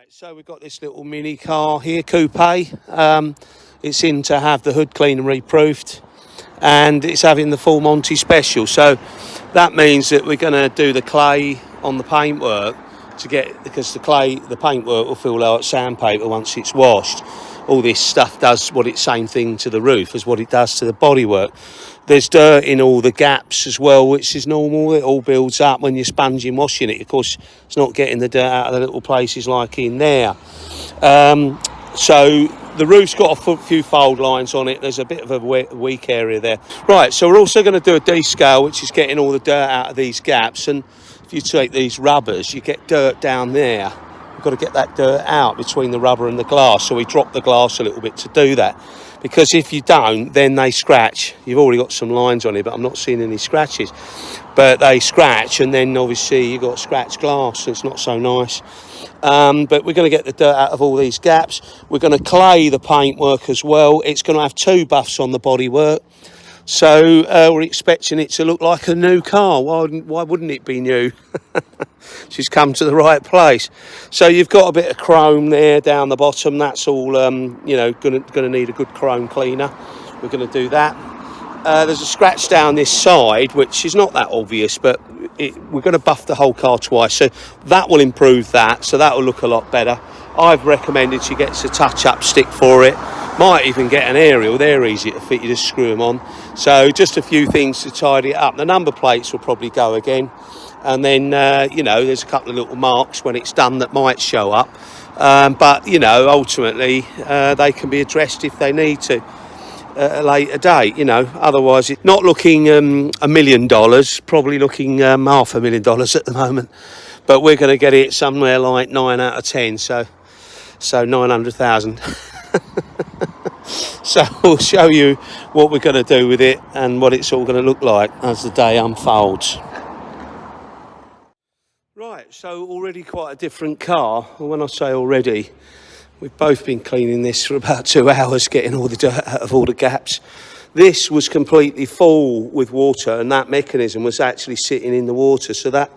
Right, so we've got this little mini car here, coupe. It's in to have the hood clean and reproofed, and it's having the full Monty Special. So that means that we're going to do the clay on the paintwork because the paintwork will feel like sandpaper once it's washed. All this stuff does same thing to the roof as what it does to the bodywork. There's dirt in all the gaps as well, which is normal. It all builds up when you're sponging washing it. Of course, it's not getting the dirt out of the little places like in there. So the roof's got a few fold lines on it. There's a bit of a weak area there. Right, so we're also going to do a descale, which is getting all the dirt out of these gaps. And if you take these rubbers, you get dirt down there. You've got to get that dirt out between the rubber and the glass. So we drop the glass a little bit to do that. Because if you don't, then they scratch. You've already got some lines on it, but I'm not seeing any scratches. But they scratch, and then obviously you've got scratched glass, so it's not so nice. But we're going to get the dirt out of all these gaps. We're going to clay the paintwork as well. It's going to have 2 buffs on the bodywork. So we're expecting it to look like a new car. Why wouldn't it be new? She's come to the right place. So you've got a bit of chrome there down the bottom. That's all, going to need a good chrome cleaner. We're going to do that. There's a scratch down this side, which is not that obvious, but we're going to buff the whole car twice. So that will improve that. So that will look a lot better. I've recommended she gets a touch-up stick for it. Might even get an aerial. They're easy to fit. You just screw them on. So just a few things to tidy it up. The number plates will probably go again. And then, there's a couple of little marks when it's done that might show up. But, ultimately, they can be addressed if they need to at a later date, Otherwise, it's not looking $1 million, probably looking $500,000 at the moment. But we're going to get it somewhere like 9 out of 10, so 900,000. So we'll show you what we're going to do with it and what it's all going to look like as the day unfolds. Right, so already quite a different car. And when I say already, we've both been cleaning this for about 2 hours, getting all the dirt out of all the gaps. This was completely full with water, and that mechanism was actually sitting in the water. So that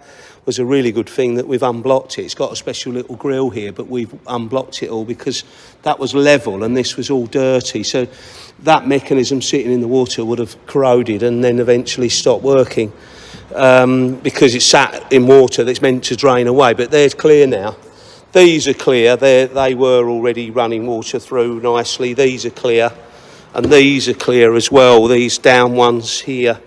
was a really good thing that we've unblocked it. It's got a special little grill here, but we've unblocked it all because that was level and this was all dirty. So that mechanism sitting in the water would have corroded and then eventually stopped working. Because it's sat in water that's meant to drain away, but they're clear now. These are clear. They were already running water through nicely. These are clear, and these are clear as well. These down ones here,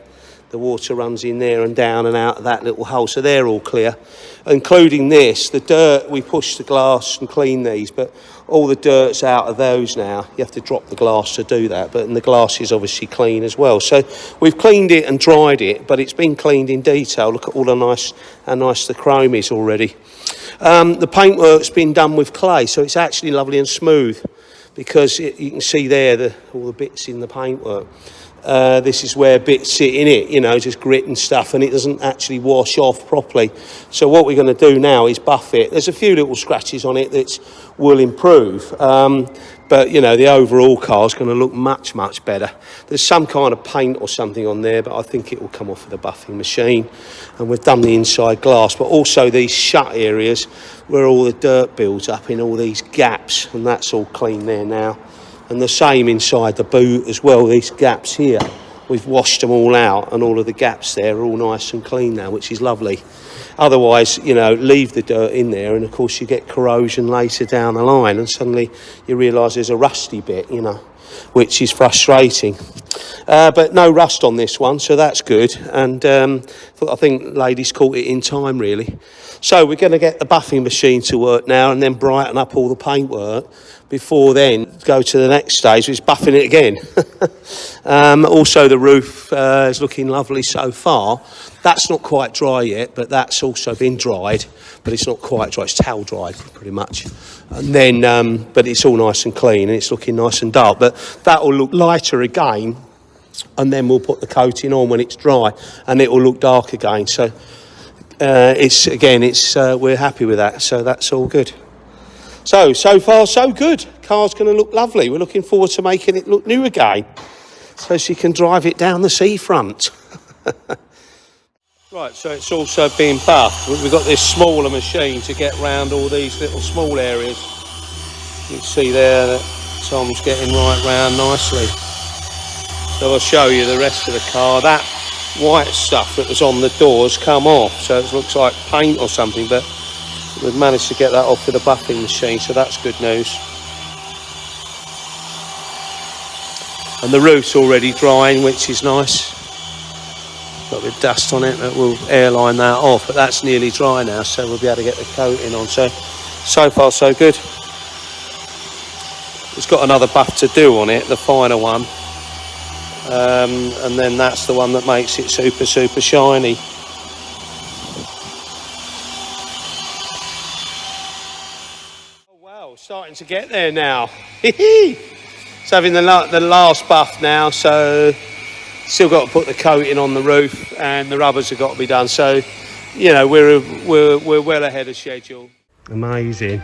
the water runs in there and down and out of that little hole, so they're all clear, including this. The dirt, we push the glass and clean these, but all the dirt's out of those now. You have to drop the glass to do that, but the glass is obviously clean as well. So we've cleaned it and dried it, but it's been cleaned in detail. Look at how nice the chrome is already. The paintwork's been done with clay, so it's actually lovely and smooth because you can see there all the bits in the paintwork. This is where bits sit in it, just grit and stuff, and it doesn't actually wash off properly. So what we're going to do now is buff it. There's a few little scratches on it that will improve, but the overall car is going to look much, much better. There's some kind of paint or something on there, but I think it will come off with a buffing machine. And we've done the inside glass, but also these shut areas where all the dirt builds up in all these gaps, and that's all clean there now. And the same inside the boot as well, these gaps here. We've washed them all out and all of the gaps there are all nice and clean now, which is lovely. Otherwise, leave the dirt in there and of course you get corrosion later down the line and suddenly you realise there's a rusty bit, which is frustrating. But no rust on this one, so that's good. And I think ladies caught it in time, really. So we're going to get the buffing machine to work now and then brighten up all the paintwork before then go to the next stage, which is buffing it again. Also, the roof is looking lovely so far. That's not quite dry yet, but that's also been dried, but it's not quite dry. It's towel dried, pretty much. And then, but it's all nice and clean, and it's looking nice and dark. But that will look lighter again, and then we'll put the coating on when it's dry, and it will look dark again. So we're happy with that. So that's all good. So far so good. Car's going to look lovely. We're looking forward to making it look new again, so she can drive it down the seafront. Right, so it's also being buffed. We've got this smaller machine to get round all these little small areas. You can see there that Tom's getting right round nicely. So I'll show you the rest of the car. That white stuff that was on the doors come off, so it looks like paint or something, but we've managed to get that off with a buffing machine, so that's good news. And the roof's already drying, which is nice. Got a bit of dust on it, but we'll airline that off, but that's nearly dry now, so we'll be able to get the coating on. So far so good. It's got another buff to do on it, the finer one, and then that's the one that makes it super shiny. Oh wow, starting to get there now. It's having the last buff now, so still got to put the coating on the roof, and the rubbers have got to be done. So, you know, we're well ahead of schedule. Amazing.